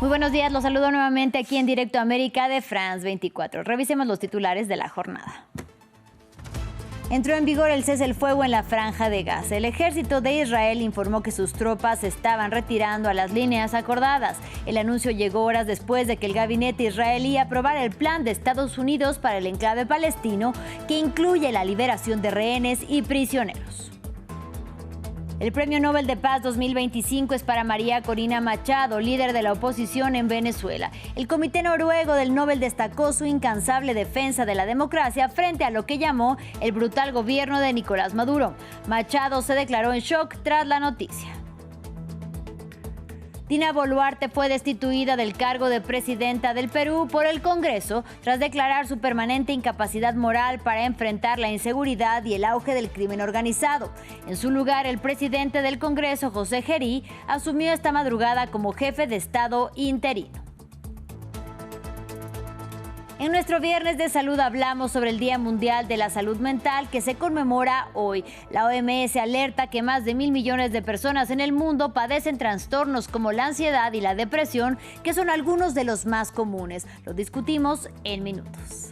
Muy buenos días, los saludo nuevamente aquí en Directo América de France 24. Revisemos los titulares de la jornada. Entró en vigor el cese el fuego en la Franja de Gaza. El ejército de Israel informó que sus tropas se estaban retirando a las líneas acordadas. El anuncio llegó horas después de que el gabinete israelí aprobara el plan de Estados Unidos para el enclave palestino, que incluye la liberación de rehenes y prisioneros. El Premio Nobel de Paz 2025 es para María Corina Machado, líder de la oposición en Venezuela. El Comité Noruego del Nobel destacó su incansable defensa de la democracia frente a lo que llamó el brutal gobierno de Nicolás Maduro. Machado se declaró en shock tras la noticia. Dina Boluarte fue destituida del cargo de presidenta del Perú por el Congreso tras declarar su permanente incapacidad moral para enfrentar la inseguridad y el auge del crimen organizado. En su lugar, el presidente del Congreso, José Gerí, asumió esta madrugada como jefe de Estado interino. En nuestro Viernes de Salud hablamos sobre el Día Mundial de la Salud Mental, que se conmemora hoy. La OMS alerta que más de 1.000 millones de personas en el mundo padecen trastornos como la ansiedad y la depresión, que son algunos de los más comunes. Lo discutimos en minutos.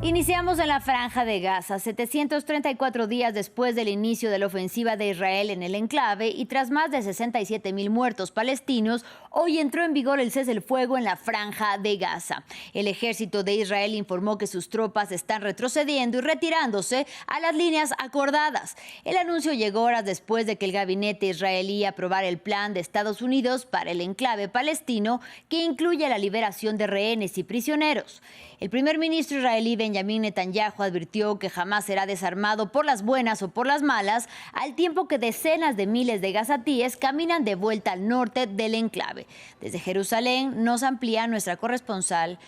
Iniciamos en la Franja de Gaza, 734 días después del inicio de la ofensiva de Israel en el enclave y tras más de 67.000 muertos palestinos, hoy entró en vigor el cese el fuego en la Franja de Gaza. El ejército de Israel informó que sus tropas están retrocediendo y retirándose a las líneas acordadas. El anuncio llegó horas después de que el gabinete israelí aprobara el plan de Estados Unidos para el enclave palestino, que incluye la liberación de rehenes y prisioneros. El primer ministro israelí Benjamín Netanyahu advirtió que jamás será desarmado por las buenas o por las malas, al tiempo que decenas de miles de gazatíes caminan de vuelta al norte del enclave. Desde Jerusalén nos amplía nuestra corresponsal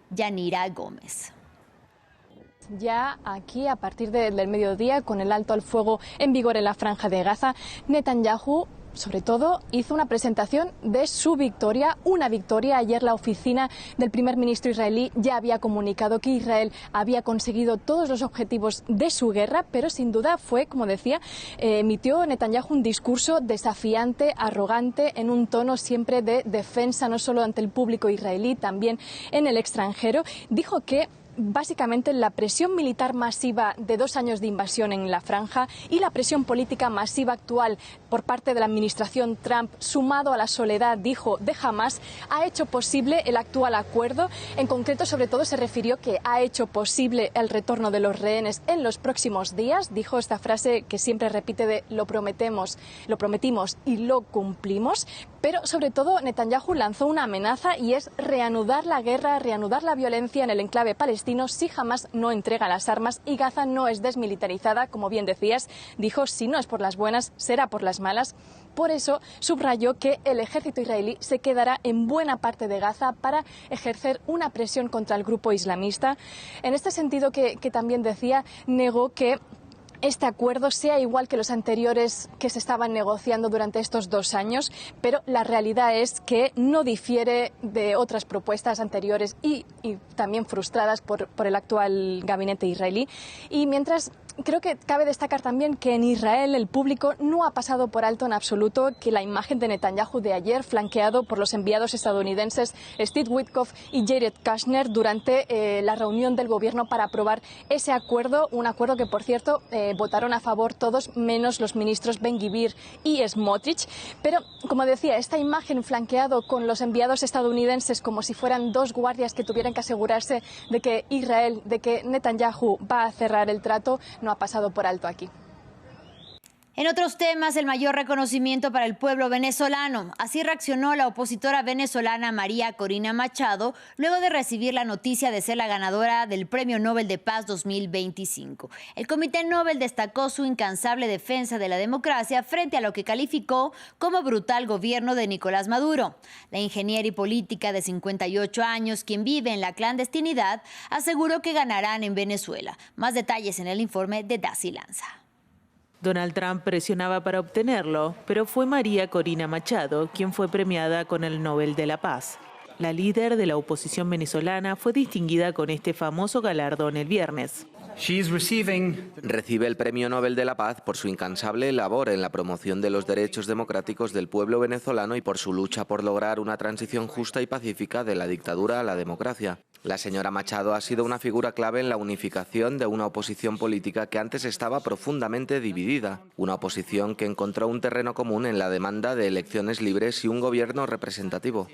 Yanira Gómez. Ya aquí, a partir del mediodía, con el alto al fuego en vigor en la Franja de Gaza, Netanyahu sobre todo hizo una presentación de su victoria, una victoria. Ayer la oficina del primer ministro israelí ya había comunicado que Israel había conseguido todos los objetivos de su guerra, pero sin duda fue, como decía, emitió Netanyahu un discurso desafiante, arrogante, en un tono siempre de defensa, no solo ante el público israelí, también en el extranjero. Dijo que básicamente la presión militar masiva de 2 años de invasión en la franja y la presión política masiva actual por parte de la administración Trump, sumado a la soledad, dijo, de Hamás, ha hecho posible el actual acuerdo. En concreto, sobre todo, se refirió que ha hecho posible el retorno de los rehenes en los próximos días. Dijo esta frase que siempre repite de lo prometimos y lo cumplimos. Pero, sobre todo, Netanyahu lanzó una amenaza y es reanudar la guerra, reanudar la violencia en el enclave palestino si Hamás no entrega las armas y Gaza no es desmilitarizada. Como bien decías, dijo, si no es por las buenas, será por las malas. Por eso subrayó que el ejército israelí se quedará en buena parte de Gaza para ejercer una presión contra el grupo islamista. En este sentido, que también decía, negó que este acuerdo sea igual que los anteriores que se estaban negociando durante estos 2 años, pero la realidad es que no difiere de otras propuestas anteriores y también frustradas por el actual gabinete israelí. Y mientras, creo que cabe destacar también que en Israel el público no ha pasado por alto en absoluto que la imagen de Netanyahu de ayer, flanqueado por los enviados estadounidenses Steve Witkoff y Jared Kushner, durante la reunión del gobierno para aprobar ese acuerdo, un acuerdo que, por cierto, votaron a favor todos menos los ministros Ben-Gvir y Smotrich. Pero, como decía, esta imagen flanqueado con los enviados estadounidenses como si fueran 2 guardias que tuvieran que asegurarse de que Israel, de que Netanyahu va a cerrar el trato, no ha pasado por alto aquí. En otros temas, el mayor reconocimiento para el pueblo venezolano. Así reaccionó la opositora venezolana María Corina Machado luego de recibir la noticia de ser la ganadora del Premio Nobel de Paz 2025. El Comité Nobel destacó su incansable defensa de la democracia frente a lo que calificó como brutal gobierno de Nicolás Maduro. La ingeniera y política de 58 años, quien vive en la clandestinidad, aseguró que ganarán en Venezuela. Más detalles en el informe de Daisy Lanza. Donald Trump presionaba para obtenerlo, pero fue María Corina Machado quien fue premiada con el Nobel de la Paz. La líder de la oposición venezolana fue distinguida con este famoso galardón el viernes. Recibe el Premio Nobel de la Paz por su incansable labor en la promoción de los derechos democráticos del pueblo venezolano y por su lucha por lograr una transición justa y pacífica de la dictadura a la democracia. La señora Machado ha sido una figura clave en la unificación de una oposición política que antes estaba profundamente dividida. Una oposición que encontró un terreno común en la demanda de elecciones libres y un gobierno representativo.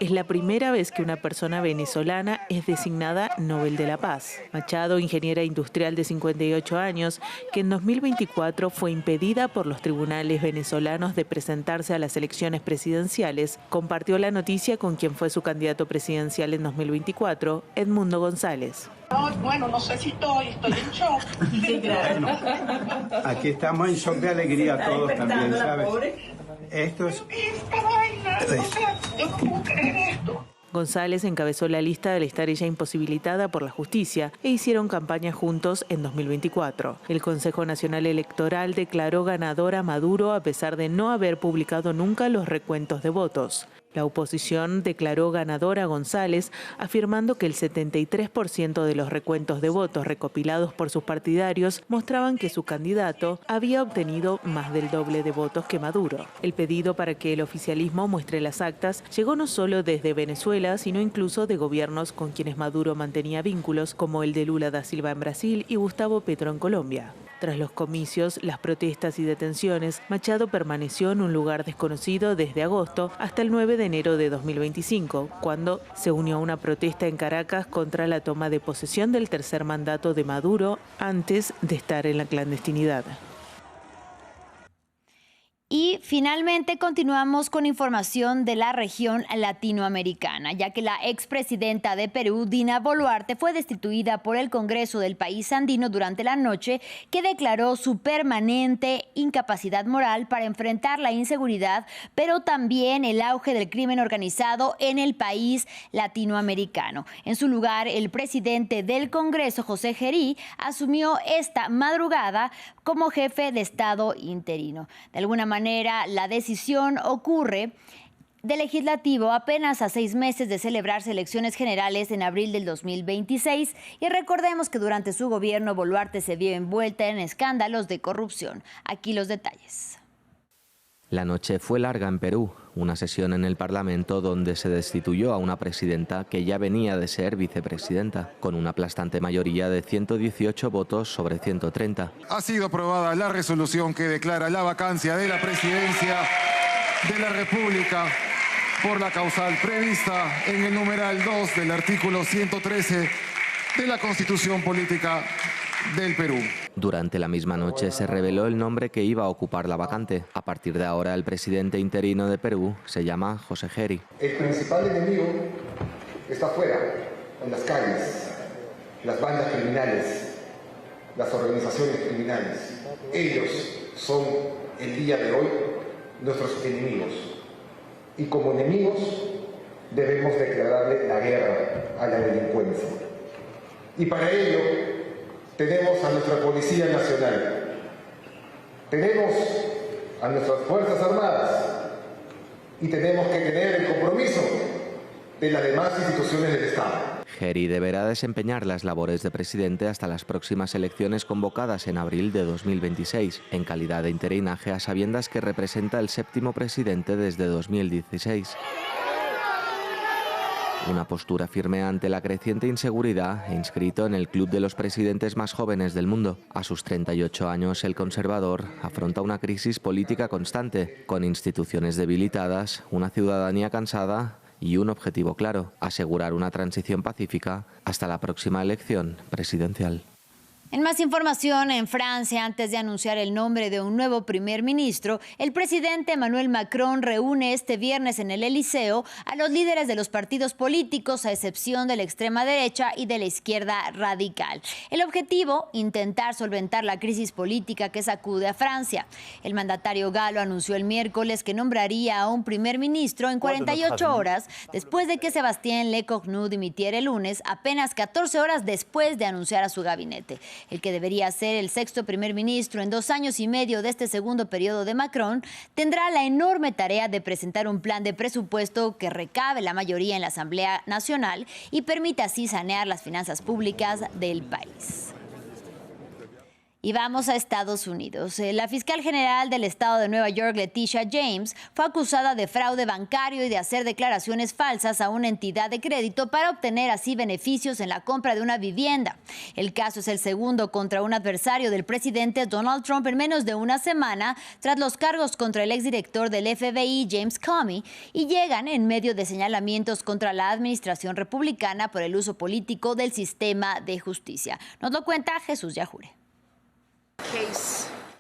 Es la primera vez que una persona venezolana es designada Nobel de la Paz. Machado, ingeniera industrial de 58 años, que en 2024 fue impedida por los tribunales venezolanos de presentarse a las elecciones presidenciales, compartió la noticia con quien fue su candidato presidencial en 2024, Edmundo González. Bueno, no sé si estoy en shock. Sí, claro. Aquí estamos en shock de alegría todos también, ¿sabes? Esto es... González encabezó la lista de estar ella imposibilitada por la justicia e hicieron campaña juntos en 2024. El Consejo Nacional Electoral declaró ganador a Maduro a pesar de no haber publicado nunca los recuentos de votos. La oposición declaró ganador a González, afirmando que el 73% de los recuentos de votos recopilados por sus partidarios mostraban que su candidato había obtenido más del doble de votos que Maduro. El pedido para que el oficialismo muestre las actas llegó no solo desde Venezuela, sino incluso de gobiernos con quienes Maduro mantenía vínculos, como el de Lula da Silva en Brasil y Gustavo Petro en Colombia. Tras los comicios, las protestas y detenciones, Machado permaneció en un lugar desconocido desde agosto hasta el 9 de enero de 2025, cuando se unió a una protesta en Caracas contra la toma de posesión del tercer mandato de Maduro antes de estar en la clandestinidad. Y finalmente continuamos con información de la región latinoamericana, ya que la expresidenta de Perú, Dina Boluarte, fue destituida por el Congreso del país andino durante la noche, que declaró su permanente incapacidad moral para enfrentar la inseguridad, pero también el auge del crimen organizado en el país latinoamericano. En su lugar, el presidente del Congreso, José Gerí, asumió esta madrugada como jefe de Estado interino. De alguna manera, la decisión ocurre del legislativo apenas a 6 meses de celebrarse elecciones generales en abril del 2026, y recordemos que durante su gobierno Boluarte se vio envuelta en escándalos de corrupción. Aquí los detalles. La noche fue larga en Perú, una sesión en el Parlamento donde se destituyó a una presidenta que ya venía de ser vicepresidenta, con una aplastante mayoría de 118 votos sobre 130. Ha sido aprobada la resolución que declara la vacancia de la presidencia de la República por la causal prevista en el numeral 2 del artículo 113 de la Constitución Política del Perú. Durante la misma noche se reveló el nombre que iba a ocupar la vacante. A partir de ahora, el presidente interino de Perú se llama José Gerí. El principal enemigo está afuera, en las calles, las bandas criminales, las organizaciones criminales. Ellos son, el día de hoy, nuestros enemigos. Y como enemigos debemos declararle la guerra a la delincuencia. Y para ello tenemos a nuestra Policía Nacional, tenemos a nuestras Fuerzas Armadas y tenemos que tener el compromiso de las demás instituciones del Estado. Gerí deberá desempeñar las labores de presidente hasta las próximas elecciones convocadas en abril de 2026, en calidad de interinaje, a sabiendas que representa el 7º presidente desde 2016. Una postura firme ante la creciente inseguridad e inscrito en el club de los presidentes más jóvenes del mundo. A sus 38 años, el conservador afronta una crisis política constante, con instituciones debilitadas, una ciudadanía cansada y un objetivo claro: asegurar una transición pacífica hasta la próxima elección presidencial. En más información, en Francia, antes de anunciar el nombre de un nuevo primer ministro, el presidente Emmanuel Macron reúne este viernes en el Elíseo a los líderes de los partidos políticos, a excepción de la extrema derecha y de la izquierda radical. El objetivo, intentar solventar la crisis política que sacude a Francia. El mandatario galo anunció el miércoles que nombraría a un primer ministro en 48 horas después de que Sébastien Lecornu dimitiera el lunes, apenas 14 horas después de anunciar a su gabinete. el que debería ser el sexto primer ministro en 2 años y medio de este segundo periodo de Macron, tendrá la enorme tarea de presentar un plan de presupuesto que recabe la mayoría en la Asamblea Nacional y permita así sanear las finanzas públicas del país. Y vamos a Estados Unidos. La fiscal general del estado de Nueva York, Letitia James, fue acusada de fraude bancario y de hacer declaraciones falsas a una entidad de crédito para obtener así beneficios en la compra de una vivienda. El caso es el segundo contra un adversario del presidente Donald Trump en menos de una semana, tras los cargos contra el exdirector del FBI, James Comey, y llegan en medio de señalamientos contra la administración republicana por el uso político del sistema de justicia. Nos lo cuenta Jesús Yajure.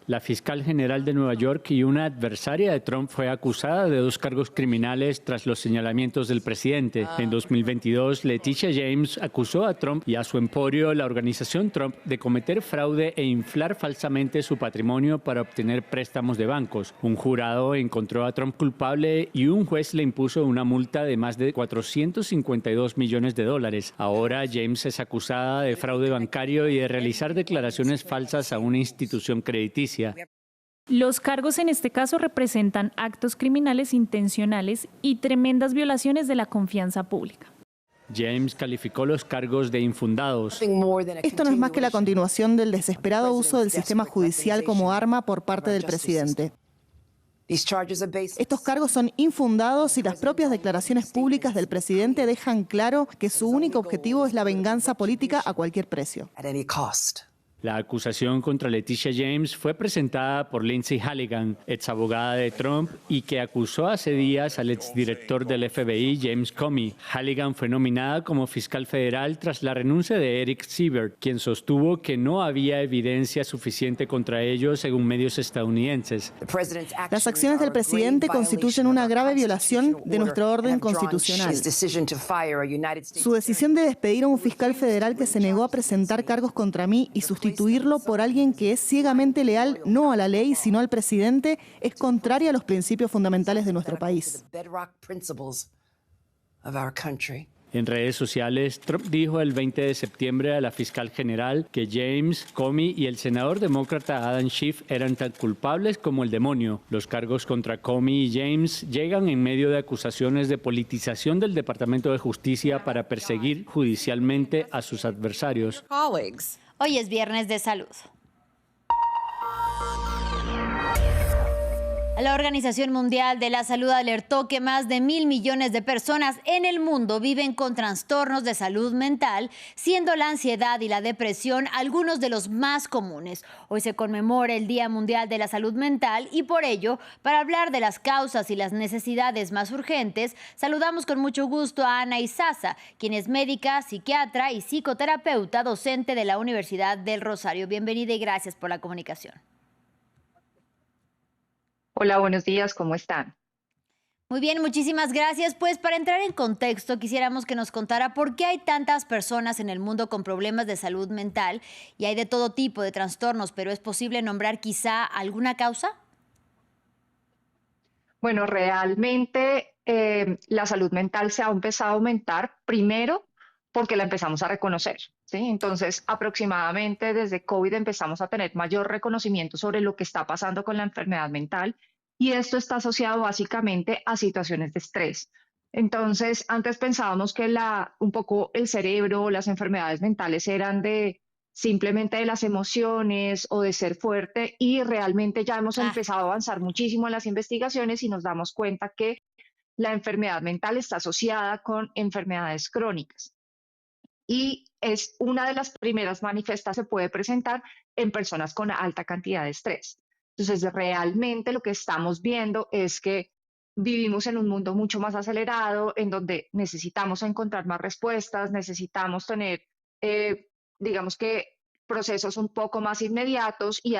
La fiscal general de Nueva York y una adversaria de Trump fue acusada de 2 cargos criminales tras los señalamientos del presidente. En 2022, Letitia James acusó a Trump y a su emporio, la organización Trump, de cometer fraude e inflar falsamente su patrimonio para obtener préstamos de bancos. Un jurado encontró a Trump culpable y un juez le impuso una multa de más de $452 millones. Ahora James es acusada de fraude bancario y de realizar declaraciones falsas a una institución crediticia. Los cargos en este caso representan actos criminales intencionales y tremendas violaciones de la confianza pública. James calificó los cargos de infundados. Esto no es más que la continuación del desesperado uso del sistema judicial como arma por parte del presidente. Estos cargos son infundados y las propias declaraciones públicas del presidente dejan claro que su único objetivo es la venganza política a cualquier precio. La acusación contra Letitia James fue presentada por Lindsay Halligan, exabogada de Trump, y que acusó hace días al exdirector del FBI, James Comey. Halligan fue nominada como fiscal federal tras la renuncia de Eric Siebert, quien sostuvo que no había evidencia suficiente contra ellos, según medios estadounidenses. Las acciones del presidente constituyen una grave violación de nuestro orden constitucional. Su decisión de despedir a un fiscal federal que se negó a presentar cargos contra mí y sustituirlo por alguien que es ciegamente leal no a la ley, sino al presidente, es contraria a los principios fundamentales de nuestro país. En redes sociales, Trump dijo el 20 de septiembre a la fiscal general que James, Comey y el senador demócrata Adam Schiff eran tan culpables como el demonio. Los cargos contra Comey y James llegan en medio de acusaciones de politización del Departamento de Justicia para perseguir judicialmente a sus adversarios. Hoy es viernes de salud. La Organización Mundial de la Salud alertó que más de 1.000 millones de personas en el mundo viven con trastornos de salud mental, siendo la ansiedad y la depresión algunos de los más comunes. Hoy se conmemora el Día Mundial de la Salud Mental y por ello, para hablar de las causas y las necesidades más urgentes, saludamos con mucho gusto a Ana Izaza, quien es médica, psiquiatra y psicoterapeuta, docente de la Universidad del Rosario. Bienvenida y gracias por la comunicación. Hola, buenos días, ¿cómo están? Muy bien, muchísimas gracias. Pues para entrar en contexto, quisiéramos que nos contara por qué hay tantas personas en el mundo con problemas de salud mental y hay de todo tipo de trastornos, pero ¿es posible nombrar quizá alguna causa? Bueno, realmente la salud mental se ha empezado a aumentar primero porque la empezamos a reconocer, ¿sí? Entonces, aproximadamente desde COVID empezamos a tener mayor reconocimiento sobre lo que está pasando con la enfermedad mental y esto está asociado básicamente a situaciones de estrés. Entonces, antes pensábamos que un poco el cerebro o las enfermedades mentales eran simplemente de las emociones o de ser fuerte y realmente ya hemos empezado a avanzar muchísimo en las investigaciones y nos damos cuenta que la enfermedad mental está asociada con enfermedades crónicas. Y es una de las primeras manifestaciones que se puede presentar en personas con alta cantidad de estrés. Entonces, realmente lo que estamos viendo es que vivimos en un mundo mucho más acelerado, en donde necesitamos encontrar más respuestas, necesitamos tener, digamos que, procesos un poco más inmediatos y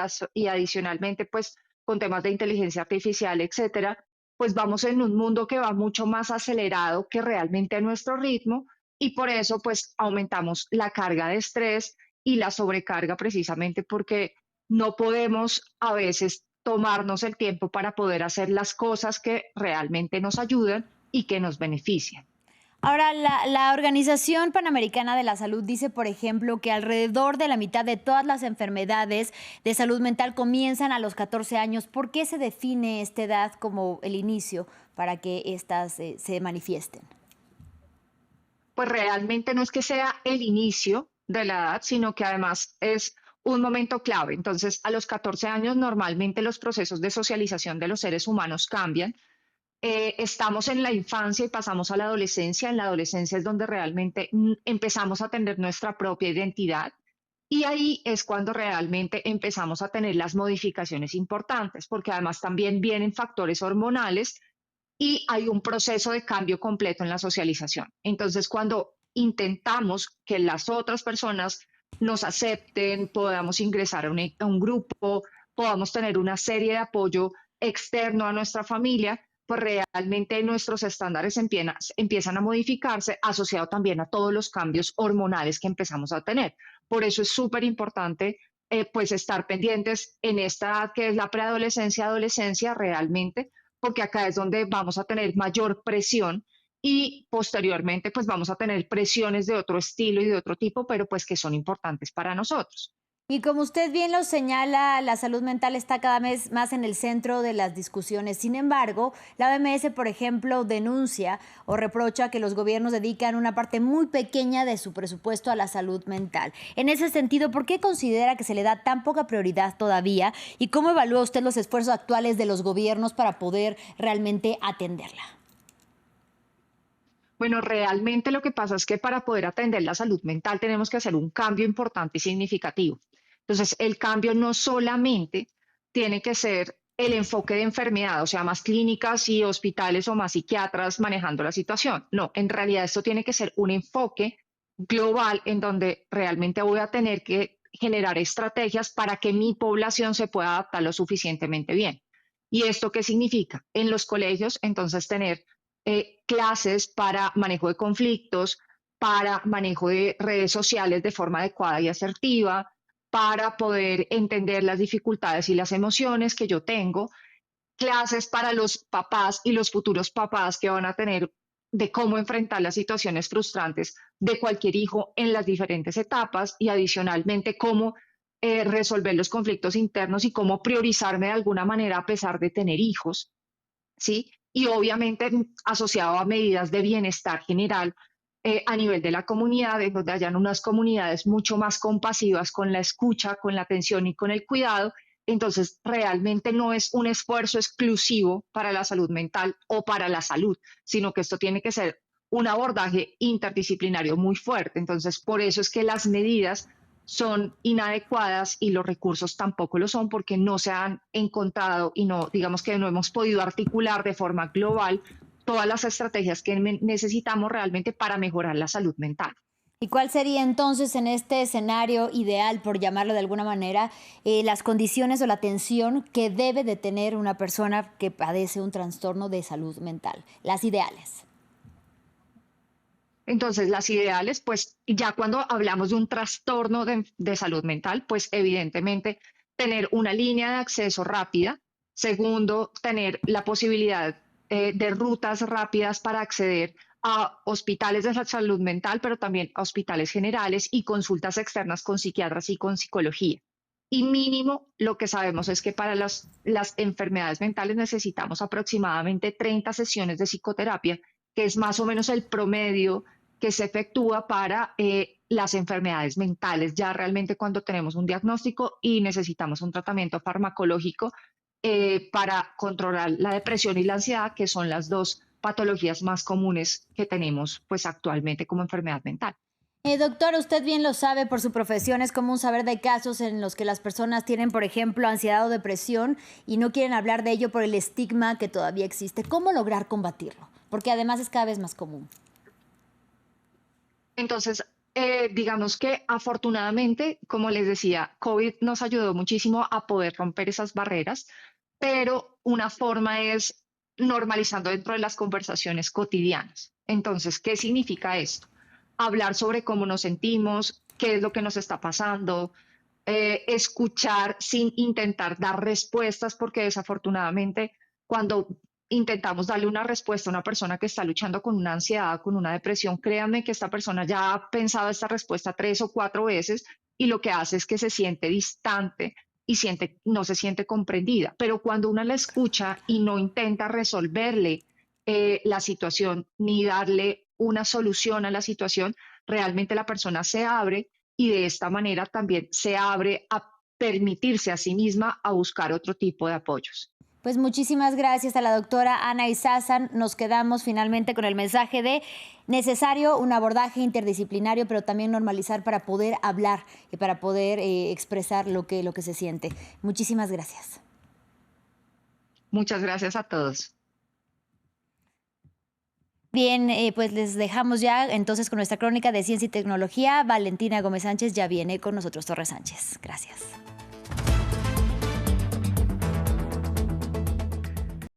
adicionalmente, pues, con temas de inteligencia artificial, etcétera, pues vamos en un mundo que va mucho más acelerado que realmente a nuestro ritmo. Y por eso, pues, aumentamos la carga de estrés y la sobrecarga precisamente porque no podemos a veces tomarnos el tiempo para poder hacer las cosas que realmente nos ayudan y que nos benefician. Ahora, la Organización Panamericana de la Salud dice, por ejemplo, que alrededor de la mitad de todas las enfermedades de salud mental comienzan a los 14 años. ¿Por qué se define esta edad como el inicio para que estas se manifiesten? Pues realmente no es que sea el inicio de la edad, sino que además es un momento clave. Entonces, a los 14 años normalmente los procesos de socialización de los seres humanos cambian. Estamos en la infancia y pasamos a la adolescencia. En la adolescencia es donde realmente empezamos a tener nuestra propia identidad y ahí es cuando realmente empezamos a tener las modificaciones importantes, porque además también vienen factores hormonales y hay un proceso de cambio completo en la socialización. Entonces, cuando intentamos que las otras personas nos acepten, podamos ingresar a un grupo, podamos tener una serie de apoyo externo a nuestra familia, pues realmente nuestros estándares empiezan a modificarse, asociado también a todos los cambios hormonales que empezamos a tener. Por eso es súper importante pues estar pendientes en esta edad que es la preadolescencia, adolescencia realmente, porque acá es donde vamos a tener mayor presión y posteriormente pues vamos a tener presiones de otro estilo y de otro tipo, pero pues que son importantes para nosotros. Y como usted bien lo señala, la salud mental está cada vez más en el centro de las discusiones. Sin embargo, la OMS, por ejemplo, denuncia o reprocha que los gobiernos dedican una parte muy pequeña de su presupuesto a la salud mental. En ese sentido, ¿por qué considera que se le da tan poca prioridad todavía? ¿Y cómo evalúa usted los esfuerzos actuales de los gobiernos para poder realmente atenderla? Bueno, realmente lo que pasa es que para poder atender la salud mental tenemos que hacer un cambio importante y significativo. Entonces, el cambio no solamente tiene que ser el enfoque de enfermedad, o sea, más clínicas y hospitales o más psiquiatras manejando la situación. No, en realidad esto tiene que ser un enfoque global en donde realmente voy a tener que generar estrategias para que mi población se pueda adaptar lo suficientemente bien. ¿Y esto qué significa? En los colegios, entonces, tener clases para manejo de conflictos, para manejo de redes sociales de forma adecuada y asertiva, para poder entender las dificultades y las emociones que yo tengo, clases para los papás y los futuros papás que van a tener de cómo enfrentar las situaciones frustrantes de cualquier hijo en las diferentes etapas y adicionalmente cómo resolver los conflictos internos y cómo priorizarme de alguna manera a pesar de tener hijos, ¿sí? Y obviamente asociado a medidas de bienestar general a nivel de la comunidad, en donde hayan unas comunidades mucho más compasivas con la escucha, con la atención y con el cuidado. Entonces, realmente no es un esfuerzo exclusivo para la salud mental o para la salud, sino que esto tiene que ser un abordaje interdisciplinario muy fuerte. Entonces, por eso es que las medidas son inadecuadas y los recursos tampoco lo son porque no se han encontrado y no, digamos que no hemos podido articular de forma global todas las estrategias que necesitamos realmente para mejorar la salud mental. ¿Y cuál sería entonces en este escenario ideal, por llamarlo de alguna manera, las condiciones o la atención que debe de tener una persona que padece un trastorno de salud mental? Las ideales. Entonces, las ideales, pues ya cuando hablamos de un trastorno de salud mental, pues evidentemente tener una línea de acceso rápida. Segundo, tener la posibilidad de rutas rápidas para acceder a hospitales de salud mental, pero también a hospitales generales y consultas externas con psiquiatras y con psicología. Y mínimo, lo que sabemos es que para las enfermedades mentales necesitamos aproximadamente 30 sesiones de psicoterapia, que es más o menos el promedio que se efectúa para las enfermedades mentales, ya realmente cuando tenemos un diagnóstico y necesitamos un tratamiento farmacológico para controlar la depresión y la ansiedad, que son las dos patologías más comunes que tenemos pues actualmente como enfermedad mental. Doctor, usted bien lo sabe por su profesión, es común saber de casos en los que las personas tienen, por ejemplo, ansiedad o depresión y no quieren hablar de ello por el estigma que todavía existe. ¿Cómo lograr combatirlo? Porque además es cada vez más común. Entonces, digamos que afortunadamente, como les decía, COVID nos ayudó muchísimo a poder romper esas barreras, pero una forma es normalizando dentro de las conversaciones cotidianas. Entonces, ¿qué significa esto? Hablar sobre cómo nos sentimos, qué es lo que nos está pasando, escuchar sin intentar dar respuestas, porque desafortunadamente cuando intentamos darle una respuesta a una persona que está luchando con una ansiedad, con una depresión, créanme que esta persona ya ha pensado esta respuesta 3 o 4 veces y lo que hace es que se siente distante y no se siente comprendida. Pero cuando uno la escucha y no intenta resolverle la situación ni darle una solución a la situación, realmente la persona se abre y de esta manera también se abre a permitirse a sí misma a buscar otro tipo de apoyos. Pues muchísimas gracias a la doctora Ana Izaza. Nos quedamos finalmente con el mensaje de necesario un abordaje interdisciplinario, pero también normalizar para poder hablar y para poder expresar lo que se siente. Muchísimas gracias. Muchas gracias a todos. Bien, pues les dejamos ya entonces con nuestra crónica de ciencia y tecnología. Valentina Gómez Sánchez ya viene con nosotros, Torres Sánchez. Gracias.